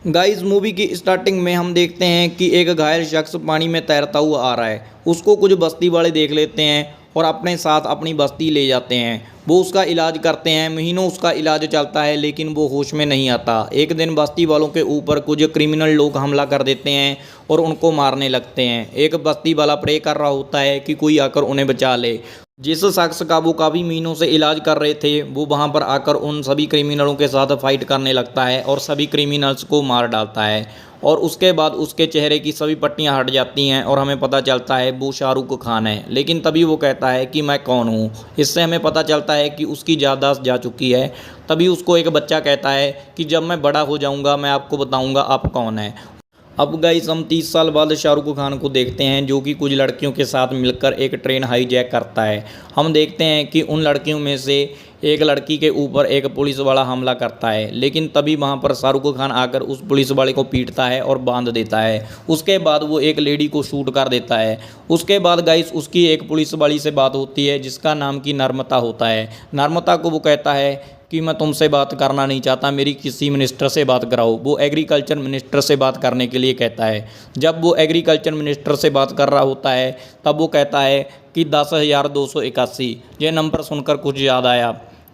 Guys movie की starting में हम देखते हैं कि एक घायल शख्स पानी में तैरता हुआ आ रहा है। उसको कुछ बस्ती वाले देख लेते हैं और अपने साथ अपनी बस्ती ले जाते हैं। वो उसका इलाज करते हैं। महीनों उसका इलाज चलता है लेकिन वो होश में नहीं आता। एक दिन बस्ती वालों के ऊपर कुछ क्रिमिनल लोग हमला कर देते हैं और उनको मारने लगते हैं। एक बस्ती वाला प्रे कर रहा होता है कि कोई आकर उन्हें बचा ले। जिस शख्स का वो काफ़ी महीनों से इलाज कर रहे थे वो वहाँ पर आकर उन सभी क्रिमिनलों के साथ फाइट करने लगता है और सभी क्रिमिनल्स को मार डालता है। और उसके बाद उसके चेहरे की सभी पट्टियाँ हट जाती हैं और हमें पता चलता है वो शाहरुख खान है। लेकिन तभी वो कहता है कि मैं कौन हूँ। इससे हमें पता चलता है कि उसकी याददाश्त जा चुकी है। तभी उसको एक बच्चा कहता है कि जब मैं बड़ा हो जाऊँगा मैं आपको बताऊँगा आप कौन है। अब गाइस हम 30 साल बाद शाहरुख खान को देखते हैं जो कि कुछ लड़कियों के साथ मिलकर एक ट्रेन हाईजैक करता है। हम देखते हैं कि उन लड़कियों में से एक लड़की के ऊपर एक पुलिस वाला हमला करता है, लेकिन तभी वहां पर शाहरुख खान आकर उस पुलिस वाले को पीटता है और बांध देता है। उसके बाद वो एक लेडी को शूट कर देता है। उसके बाद गाइस उसकी एक पुलिस वाली से बात होती है जिसका नाम की नर्मता होता है। नर्मता को वो कहता है कि मैं तुमसे बात करना नहीं चाहता, मेरी किसी मिनिस्टर से बात कराओ। वो एग्रीकल्चर मिनिस्टर से बात करने के लिए कहता है। जब वो एग्रीकल्चर मिनिस्टर से बात कर रहा होता है तब वो कहता है कि 10,281। ये नंबर सुनकर कुछ याद आया।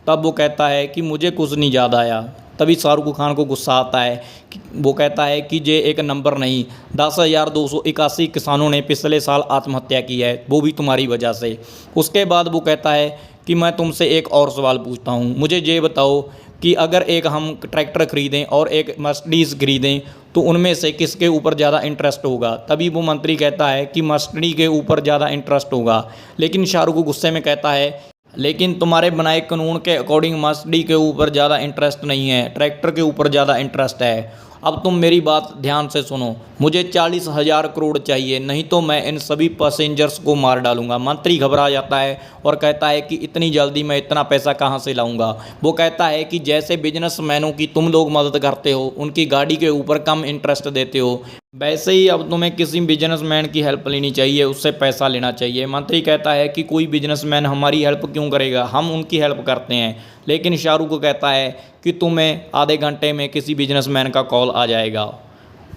तब वो कहता है कि मुझे कुछ नहीं याद आया। तभी शाहरुख खान को गुस्सा आता है कि वो कहता है कि ये एक नंबर नहीं, 10,281 किसानों ने पिछले साल आत्महत्या की है, वो भी तुम्हारी वजह से। उसके बाद वो कहता है कि मैं तुमसे एक और सवाल पूछता हूँ, मुझे ये बताओ कि अगर एक हम ट्रैक्टर खरीदें और एक मर्सिडीज़ खरीदें तो उनमें से किसके ऊपर ज़्यादा इंटरेस्ट होगा। तभी वो मंत्री कहता है कि मर्सिडीज़ के ऊपर ज़्यादा इंटरेस्ट होगा। लेकिन शाहरुख गुस्से में कहता है लेकिन तुम्हारे बनाए कानून के अकॉर्डिंग मर्सिडीज़ के ऊपर ज़्यादा इंटरेस्ट नहीं है, ट्रैक्टर के ऊपर ज़्यादा इंटरेस्ट है। अब तुम मेरी बात ध्यान से सुनो, मुझे 40,000 करोड़ चाहिए, नहीं तो मैं इन सभी पैसेंजर्स को मार डालूंगा। मंत्री घबरा जाता है और कहता है कि इतनी जल्दी मैं इतना पैसा कहाँ से लाऊंगा। वो कहता है कि जैसे बिजनेसमैनों की तुम लोग मदद करते हो, उनकी गाड़ी के ऊपर कम इंटरेस्ट देते हो, वैसे ही अब तुम्हें किसी बिजनेसमैन की हेल्प लेनी चाहिए, उससे पैसा लेना चाहिए। मंत्री कहता है कि कोई बिजनेसमैन हमारी हेल्प क्यों करेगा, हम उनकी हेल्प करते हैं। लेकिन शाहरुख कहता है कि तुम्हें आधे घंटे में किसी बिजनेसमैन का कॉल आ जाएगा।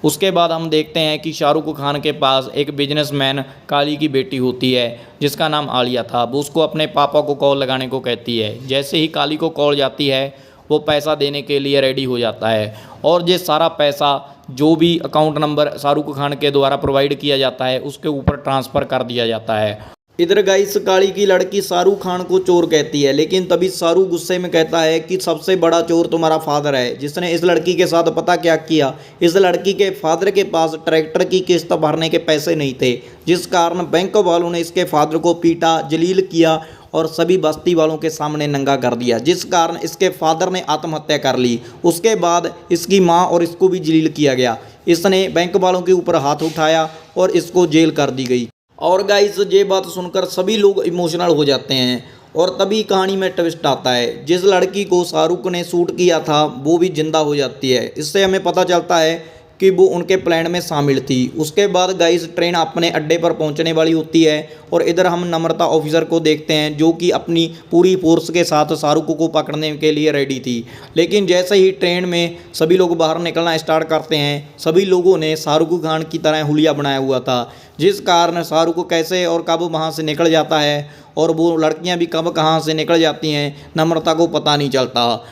उसके बाद हम देखते हैं कि शाहरुख खान के पास एक बिजनेसमैन काली की बेटी होती है जिसका नाम आलिया था। वो उसको अपने पापा को कॉल लगाने को कहती है। जैसे ही काली को कॉल जाती है वो पैसा देने के लिए रेडी हो जाता है और ये सारा पैसा जो भी अकाउंट नंबर शाहरुख खान के द्वारा प्रोवाइड किया जाता है उसके ऊपर ट्रांसफ़र कर दिया जाता है। इधर गाइस काली की लड़की शाहरुख खान को चोर कहती है, लेकिन तभी शाहरुख गुस्से में कहता है कि सबसे बड़ा चोर तुम्हारा फादर है जिसने इस लड़की के साथ पता क्या किया। इस लड़की के फादर के पास ट्रैक्टर की किस्त भरने के पैसे नहीं थे, जिस कारण बैंक वालों ने इसके फादर को पीटा, जलील किया और सभी बस्ती वालों के सामने नंगा कर दिया, जिस कारण इसके फादर ने आत्महत्या कर ली। उसके बाद इसकी माँ और इसको भी जलील किया गया। इसने बैंक वालों के ऊपर हाथ उठाया और इसको जेल कर दी गई। और गाइस ये बात सुनकर सभी लोग इमोशनल हो जाते हैं और तभी कहानी में ट्विस्ट आता है। जिस लड़की को शाहरुख ने शूट किया था वो भी जिंदा हो जाती है। इससे हमें पता चलता है कि वो उनके प्लान में शामिल थी। उसके बाद गाइस ट्रेन अपने अड्डे पर पहुंचने वाली होती है और इधर हम नम्रता ऑफिसर को देखते हैं जो कि अपनी पूरी फोर्स के साथ शाहरुख को पकड़ने के लिए रेडी थी। लेकिन जैसे ही ट्रेन में सभी लोग बाहर निकलना स्टार्ट करते हैं, सभी लोगों ने शाहरुख खान की तरह हुलिया बनाया हुआ था, जिस कारण शाहरुख कैसे और कब वहाँ से निकल जाता है और वो लड़कियाँ भी कब कहाँ से निकल जाती हैं नम्रता को पता नहीं चलता।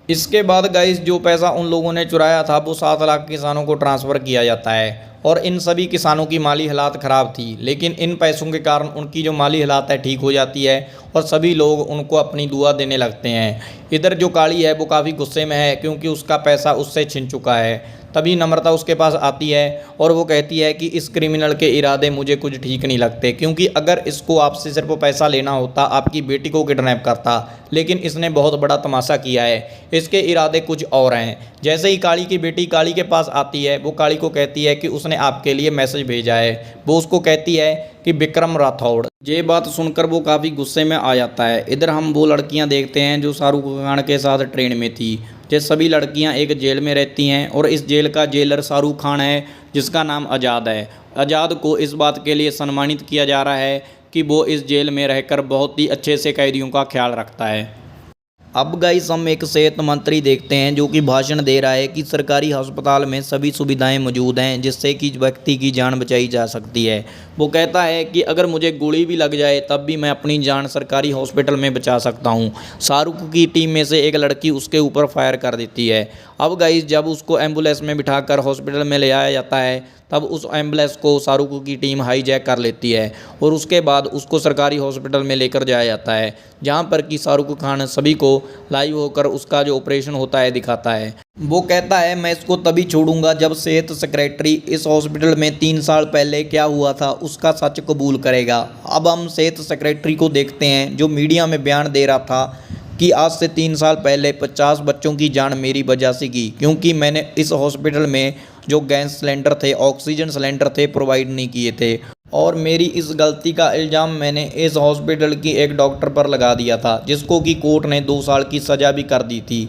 इसके बाद गाइस जो पैसा उन लोगों ने चुराया था वो 7 लाख किसानों को ट्रांसफ़र किया जाता है और इन सभी किसानों की माली हालात ख़राब थी, लेकिन इन पैसों के कारण उनकी जो माली हालात है ठीक हो जाती है और सभी लोग उनको अपनी दुआ देने लगते हैं। इधर जो काली है वो काफ़ी गुस्से में है क्योंकि उसका पैसा उससे छिन चुका है। तभी नम्रता उसके पास आती है और वो कहती है कि इस क्रिमिनल के इरादे मुझे कुछ ठीक नहीं लगते, क्योंकि अगर इसको आपसे सिर्फ पैसा लेना होता आपकी बेटी को किडनैप करता, लेकिन इसने बहुत बड़ा तमाशा किया है, इसके इरादे कुछ और हैं। जैसे ही काली की बेटी काली के पास आती है वो काली को कहती है कि उसने आपके लिए मैसेज भेजा है। वो उसको कहती है कि विक्रम राठौड़। ये बात सुनकर वो काफ़ी गुस्से में आ जाता है। इधर हम वो लड़कियां देखते हैं जो शाहरुख खान के साथ ट्रेन में थी। ये सभी लड़कियां एक जेल में रहती हैं और इस जेल का जेलर शाहरुख खान है जिसका नाम आज़ाद है। आज़ाद को इस बात के लिए सम्मानित किया जा रहा है कि वो इस जेल में रहकर बहुत ही अच्छे से कैदियों का ख्याल रखता है। अब गाइस हम एक सेहत मंत्री देखते हैं जो कि भाषण दे रहा है कि सरकारी अस्पताल में सभी सुविधाएं मौजूद हैं जिससे कि व्यक्ति की जान बचाई जा सकती है। वो कहता है कि अगर मुझे गोली भी लग जाए तब भी मैं अपनी जान सरकारी हॉस्पिटल में बचा सकता हूं। शाहरुख की टीम में से एक लड़की उसके ऊपर फायर कर देती है। अब गाइस जब उसको एम्बुलेंस में बिठाकर हॉस्पिटल में ले आया जाता है तब उस एम्बुलेंस को शाहरुख की टीम हाईजैक कर लेती है और उसके बाद उसको सरकारी हॉस्पिटल में लेकर जाया जाता है, जहां पर कि शाहरुख खान सभी को लाइव होकर उसका जो ऑपरेशन होता है दिखाता है। वो कहता है मैं इसको तभी छोड़ूंगा जब सेहत सेक्रेटरी इस हॉस्पिटल में 3 साल पहले क्या हुआ था उसका सच कबूल करेगा। अब हम सेहत सेक्रेटरी को देखते हैं जो मीडिया में बयान दे रहा था कि आज से 3 साल पहले 50 बच्चों की जान मेरी वजह से गई, क्योंकि मैंने इस हॉस्पिटल में जो गैस सिलेंडर थे, ऑक्सीजन सिलेंडर थे, प्रोवाइड नहीं किए थे और मेरी इस गलती का इल्ज़ाम मैंने इस हॉस्पिटल की एक डॉक्टर पर लगा दिया था जिसको कि कोर्ट ने 2 साल की सज़ा भी कर दी थी।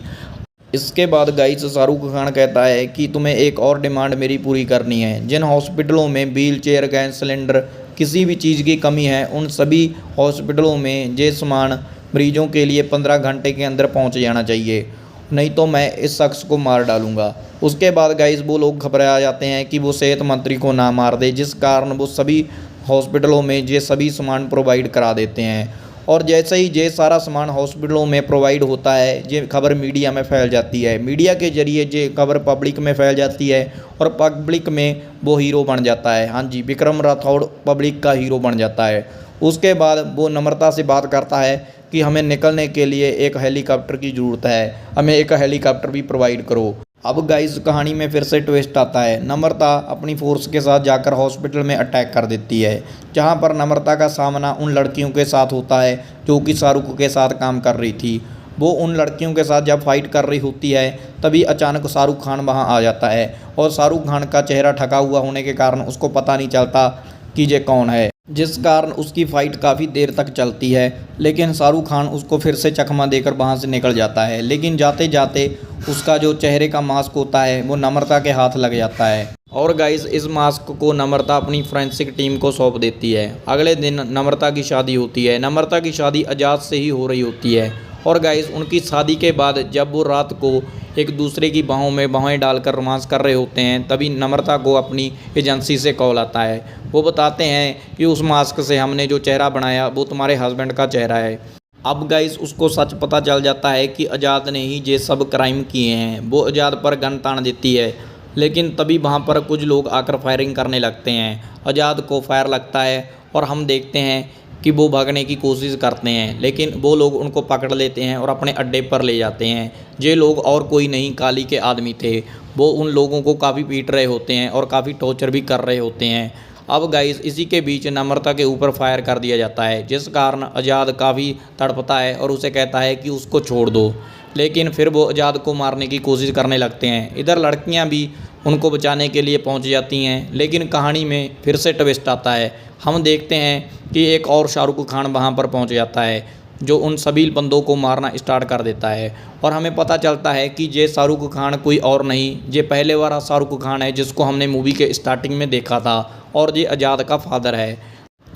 इसके बाद गाइस शाहरुख खान कहता है कि तुम्हें एक और डिमांड मेरी पूरी करनी है। जिन हॉस्पिटलों में व्हील चेयर, गैस सिलेंडर, किसी भी चीज़ की कमी है उन सभी हॉस्पिटलों में ये सामान मरीजों के लिए 15 घंटे के अंदर पहुंच जाना चाहिए, नहीं तो मैं इस शख्स को मार डालूंगा। उसके बाद गाइस वो लोग घबरा जाते हैं कि वो सेहत मंत्री को ना मार दे, जिस कारण वो सभी हॉस्पिटलों में ये सभी सामान प्रोवाइड करा देते हैं। और जैसे ही ये सारा सामान हॉस्पिटलों में प्रोवाइड होता है ये खबर मीडिया में फैल जाती है। मीडिया के जरिए ये खबर पब्लिक में फैल जाती है और पब्लिक में वो हीरो बन जाता है। हाँ जी, विक्रम राठौड़ पब्लिक का हीरो बन जाता है। उसके बाद वो नम्रता से बात करता है कि हमें निकलने के लिए एक हेलीकॉप्टर की ज़रूरत है, हमें एक हेलीकॉप्टर भी प्रोवाइड करो। अब गाइस कहानी में फिर से ट्विस्ट आता है। नम्रता अपनी फोर्स के साथ जाकर हॉस्पिटल में अटैक कर देती है, जहां पर नम्रता का सामना उन लड़कियों के साथ होता है जो कि शाहरुख के साथ काम कर रही थी। वो उन लड़कियों के साथ जब फाइट कर रही होती है तभी अचानक शाहरुख खान वहां आ जाता है और शाहरुख खान का चेहरा ढका हुआ होने के कारण उसको पता नहीं चलता कि ये कौन है, जिस कारण उसकी फ़ाइट काफ़ी देर तक चलती है। लेकिन शाहरुख खान उसको फिर से चकमा देकर वहाँ से निकल जाता है, लेकिन जाते जाते उसका जो चेहरे का मास्क होता है वो नम्रता के हाथ लग जाता है और गाइस इस मास्क को नम्रता अपनी फोरेंसिक टीम को सौंप देती है। अगले दिन नम्रता की शादी होती है। नम्रता की शादी आज़ाद से ही हो रही होती है और गाइस उनकी शादी के बाद जब वो रात को एक दूसरे की बाहों में बाहें डालकर रोमांस कर रहे होते हैं तभी नम्रता को अपनी एजेंसी से कॉल आता है। वो बताते हैं कि उस मास्क से हमने जो चेहरा बनाया वो तुम्हारे हस्बैंड का चेहरा है। अब गाइस उसको सच पता चल जाता है कि आज़ाद ने ही ये सब क्राइम किए हैं। वो आज़ाद पर गन तान देती है, लेकिन तभी वहाँ पर कुछ लोग आकर फायरिंग करने लगते हैं। आज़ाद को फायर लगता है और हम देखते हैं कि वो भागने की कोशिश करते हैं, लेकिन वो लोग उनको पकड़ लेते हैं और अपने अड्डे पर ले जाते हैं। ये लोग और कोई नहीं काली के आदमी थे। वो उन लोगों को काफ़ी पीट रहे होते हैं और काफ़ी टॉर्चर भी कर रहे होते हैं। अब गाइस इसी के बीच नम्रता के ऊपर फायर कर दिया जाता है, जिस कारण आज़ाद काफ़ी तड़पता है और उसे कहता है कि उसको छोड़ दो, लेकिन फिर वो आज़ाद को मारने की कोशिश करने लगते हैं। इधर लड़कियां भी उनको बचाने के लिए पहुंच जाती हैं, लेकिन कहानी में फिर से ट्विस्ट आता है। हम देखते हैं कि एक और शाहरुख खान वहां पर पहुंच जाता है जो उन सभी बंदों को मारना स्टार्ट कर देता है और हमें पता चलता है कि ये शाहरुख खान कोई और नहीं, ये पहले वाला शाहरुख खान है जिसको हमने मूवी के स्टार्टिंग में देखा था और ये आज़ाद का फादर है।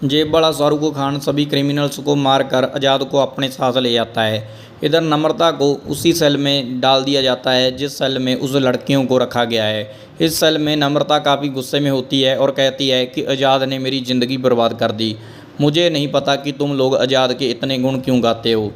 ये बड़ा शाहरुख खान सभी क्रिमिनल्स को मारकर आज़ाद को अपने साथ ले जाता है। इधर नम्रता को उसी सेल में डाल दिया जाता है जिस सेल में उस लड़कियों को रखा गया है। इस सेल में नम्रता काफ़ी गुस्से में होती है और कहती है कि आज़ाद ने मेरी ज़िंदगी बर्बाद कर दी। मुझे नहीं पता कि तुम लोग आज़ाद के इतने गुण क्यों गाते हो।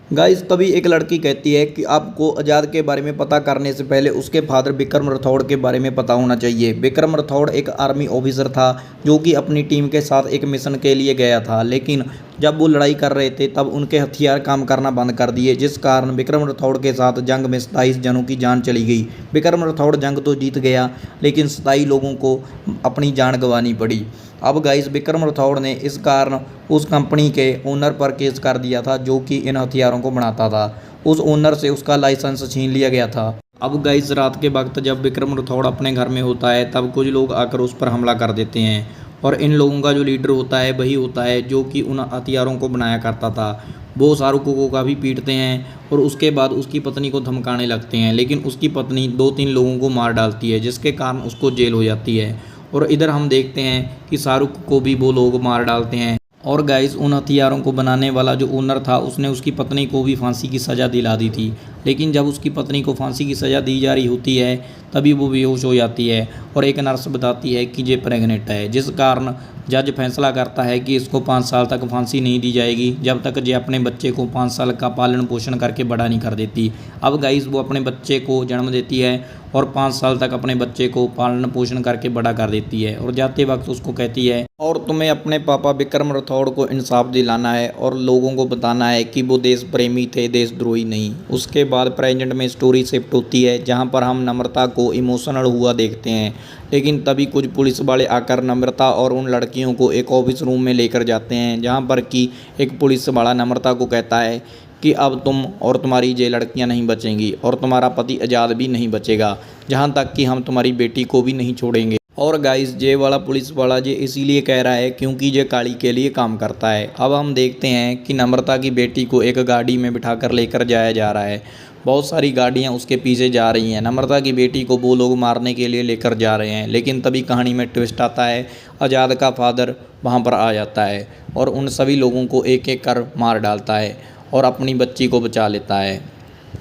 गाइस तभी एक लड़की कहती है कि आपको आज़ाद के बारे में पता करने से पहले उसके फादर विक्रम राठौड़ के बारे में पता होना चाहिए। विक्रम राठौड़ एक आर्मी ऑफिसर था जो कि अपनी टीम के साथ एक मिशन के लिए गया था, लेकिन जब वो लड़ाई कर रहे थे तब उनके हथियार काम करना बंद कर दिए, जिस कारण विक्रम राठौड़ के साथ जंग में 27 जनों की जान चली गई। विक्रम राठौड़ जंग तो जीत गया, लेकिन 27 लोगों को अपनी जान गंवानी पड़ी। अब गाइस विक्रम राठौड़ ने इस कारण उस कंपनी के ओनर पर केस कर दिया था जो कि इन हथियारों को बनाता था। उस ओनर से उसका लाइसेंस छीन लिया गया था। अब गाइस रात के वक्त जब विक्रम राठौड़ अपने घर में होता है तब कुछ लोग आकर उस पर हमला कर देते हैं और इन लोगों का जो लीडर होता है वही होता है जो कि उन हथियारों को बनाया करता था। वो शाहरुख को काफ़ी पीटते हैं और उसके बाद उसकी पत्नी को धमकाने लगते हैं, लेकिन उसकी पत्नी 2-3 लोगों को मार डालती है जिसके कारण उसको जेल हो जाती है। और इधर हम देखते हैं कि शाहरुख को भी वो लोग मार डालते हैं और गाइस उन हथियारों को बनाने वाला जो ओनर था उसने उसकी पत्नी को भी फांसी की सज़ा दिला दी थी। लेकिन जब उसकी पत्नी को फांसी की सज़ा दी जा रही होती है तभी वो बेहोश हो जाती है और एक नर्स बताती है कि ये प्रेग्नेंट है, जिस कारण जज फैसला करता है कि इसको 5 साल तक फांसी नहीं दी जाएगी जब तक ये अपने बच्चे को 5 साल का पालन पोषण करके बड़ा नहीं कर देती। अब गाइस वो अपने बच्चे को जन्म देती है और 5 साल तक अपने बच्चे को पालन पोषण करके बड़ा कर देती है और जाते वक्त उसको कहती है और तुम्हें अपने पापा विक्रम राठौड़ को इंसाफ दिलाना है और लोगों को बताना है कि वो देश प्रेमी थे, देशद्रोही नहीं। उसके बाद प्रेजेंट में स्टोरी शिफ्ट होती है जहां पर हम नम्रता को इमोशनल हुआ देखते हैं। लेकिन तभी कुछ पुलिस वाले आकर नम्रता और उन लड़कियों को एक ऑफिस रूम में लेकर जाते हैं जहां पर कि एक पुलिस वाला नम्रता को कहता है कि अब तुम और तुम्हारी ये लड़कियां नहीं बचेंगी और तुम्हारा पति आज़ाद भी नहीं बचेगा, जहां तक कि हम तुम्हारी बेटी को भी नहीं छोड़ेंगे। और गाइस ये वाला पुलिस वाला ये इसीलिए कह रहा है क्योंकि ये काली के लिए काम करता है। अब हम देखते हैं कि नम्रता की बेटी को एक गाड़ी में बिठाकर लेकर जाया जा रहा है। बहुत सारी गाड़ियां उसके पीछे जा रही हैं। नम्रता की बेटी को वो लोग मारने के लिए लेकर जा रहे हैं। लेकिन तभी कहानी में ट्विस्ट आता है, आज़ाद का फादर वहां पर आ जाता है और उन सभी लोगों को एक एक कर मार डालता है और अपनी बच्ची को बचा लेता है,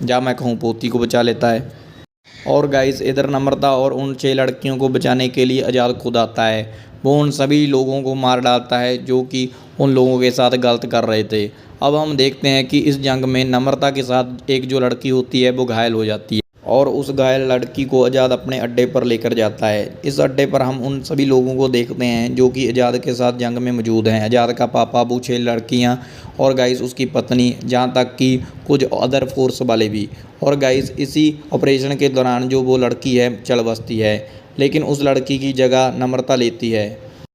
या मैं कहूँ पोती को बचा लेता है। और गाइस इधर नम्रता और उन 6 लड़कियों को बचाने के लिए आज़ाद खुद आता है। वो उन सभी लोगों को मार डालता है जो कि उन लोगों के साथ गलत कर रहे थे। अब हम देखते हैं कि इस जंग में नम्रता के साथ एक जो लड़की होती है वो घायल हो जाती है और उस घायल लड़की को आज़ाद अपने अड्डे पर लेकर जाता है। इस अड्डे पर हम उन सभी लोगों को देखते हैं जो कि आज़ाद के साथ जंग में मौजूद हैं। आज़ाद का पापा, वो 6 लड़कियां और गाइस उसकी पत्नी, जहां तक कि कुछ अदर फोर्स वाले भी। और गाइस इसी ऑपरेशन के दौरान जो वो लड़की है चल बसती है, लेकिन उस लड़की की जगह नम्रता लेती है।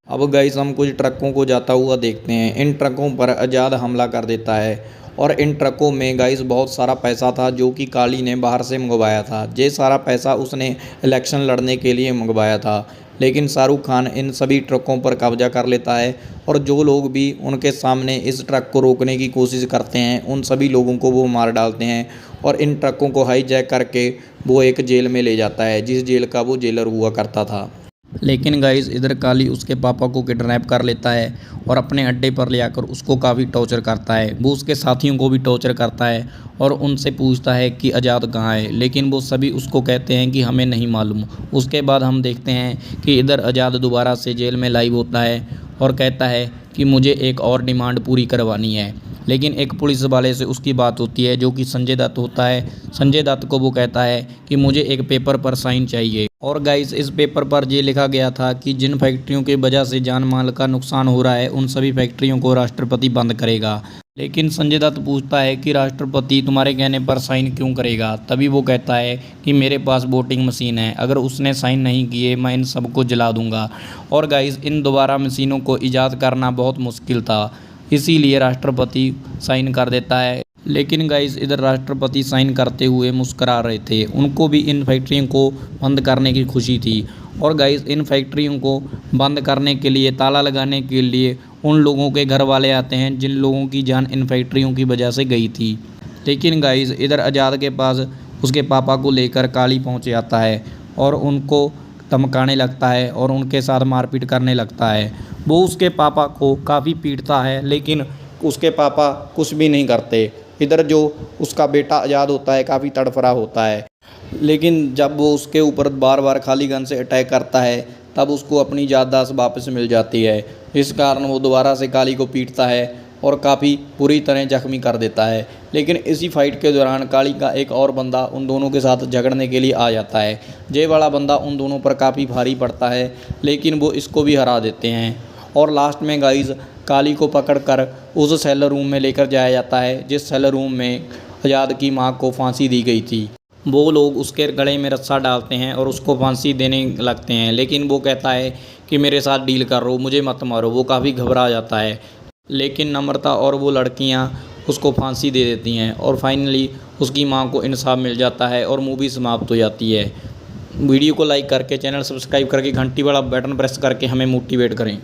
अब गाइस हम कुछ ट्रकों को जाता हुआ देखते हैं। इन ट्रकों पर आज़ाद हमला कर देता है और इन ट्रकों में गाइस बहुत सारा पैसा था जो कि काली ने बाहर से मंगवाया था। ये सारा पैसा उसने इलेक्शन लड़ने के लिए मंगवाया था। लेकिन शाहरुख खान इन सभी ट्रकों पर कब्जा कर लेता है और जो लोग भी उनके सामने इस ट्रक को रोकने की कोशिश करते हैं उन सभी लोगों को वो मार डालते हैं और इन ट्रकों को हाईजैक करके वो एक जेल में ले जाता है, जिस जेल का वो जेलर हुआ करता था। लेकिन गाइस इधर काली उसके पापा को किडनैप कर लेता है और अपने अड्डे पर ले आकर उसको काफ़ी टॉर्चर करता है। वो उसके साथियों को भी टॉर्चर करता है और उनसे पूछता है कि आज़ाद कहाँ है, लेकिन वो सभी उसको कहते हैं कि हमें नहीं मालूम। उसके बाद हम देखते हैं कि इधर आज़ाद दोबारा से जेल में लाइव होता है और कहता है कि मुझे एक और डिमांड पूरी करवानी है। लेकिन एक पुलिस वाले से उसकी बात होती है जो कि संजय दत्त होता है। संजय दत्त को वो कहता है कि मुझे एक पेपर पर साइन चाहिए। और गाइस इस पेपर पर ये लिखा गया था कि जिन फैक्ट्रियों की वजह से जान माल का नुकसान हो रहा है उन सभी फैक्ट्रियों को राष्ट्रपति बंद करेगा। लेकिन संजय दत्त पूछता है कि राष्ट्रपति तुम्हारे कहने पर साइन क्यों करेगा। तभी वो कहता है कि मेरे पास वोटिंग मशीन है, अगर उसने साइन नहीं किए मैं इन सबको जला दूंगा। और गाइस इन दोबारा मशीनों को ईजाद करना बहुत मुश्किल था, इसीलिए राष्ट्रपति साइन कर देता है। लेकिन गाइस इधर राष्ट्रपति साइन करते हुए मुस्करा रहे थे, उनको भी इन फैक्ट्रियों को बंद करने की खुशी थी। और गाइस इन फैक्ट्रियों को बंद करने के लिए, ताला लगाने के लिए उन लोगों के घर वाले आते हैं जिन लोगों की जान इन फैक्ट्रियों की वजह से गई थी। लेकिन गाइस इधर आज़ाद के पास उसके पापा को लेकर काली पहुँच जाता है और उनको धमकाने लगता है और उनके साथ मारपीट करने लगता है। वो उसके पापा को काफ़ी पीटता है लेकिन उसके पापा कुछ भी नहीं करते। इधर जो उसका बेटा आज़ाद होता है काफ़ी तड़फड़ा होता है, लेकिन जब वो उसके ऊपर बार बार खाली गन से अटैक करता है तब उसको अपनी याददाश्त वापस मिल जाती है। इस कारण वो दोबारा से काली को पीटता है और काफ़ी बुरी तरह जख्मी कर देता है। लेकिन इसी फाइट के दौरान काली का एक और बंदा उन दोनों के साथ झगड़ने के लिए आ जाता है। ये वाला बंदा उन दोनों पर काफ़ी भारी पड़ता है लेकिन वो इसको भी हरा देते हैं। और लास्ट में गाइस काली को पकड़कर उस सेल रूम में लेकर जाया जाता है जिस सेल रूम में आज़ाद की मां को फांसी दी गई थी। वो लोग उसके गले में रस्सा डालते हैं और उसको फांसी देने लगते हैं, लेकिन वो कहता है कि मेरे साथ डील करो, मुझे मत मारो। वो काफ़ी घबरा जाता है, लेकिन नम्रता और वो लड़कियां उसको फांसी दे देती हैं और फाइनली उसकी मां को इंसाफ मिल जाता है और मूवी समाप्त हो जाती है। वीडियो को लाइक करके, चैनल सब्सक्राइब करके, घंटी वाला बटन प्रेस करके हमें मोटिवेट करें।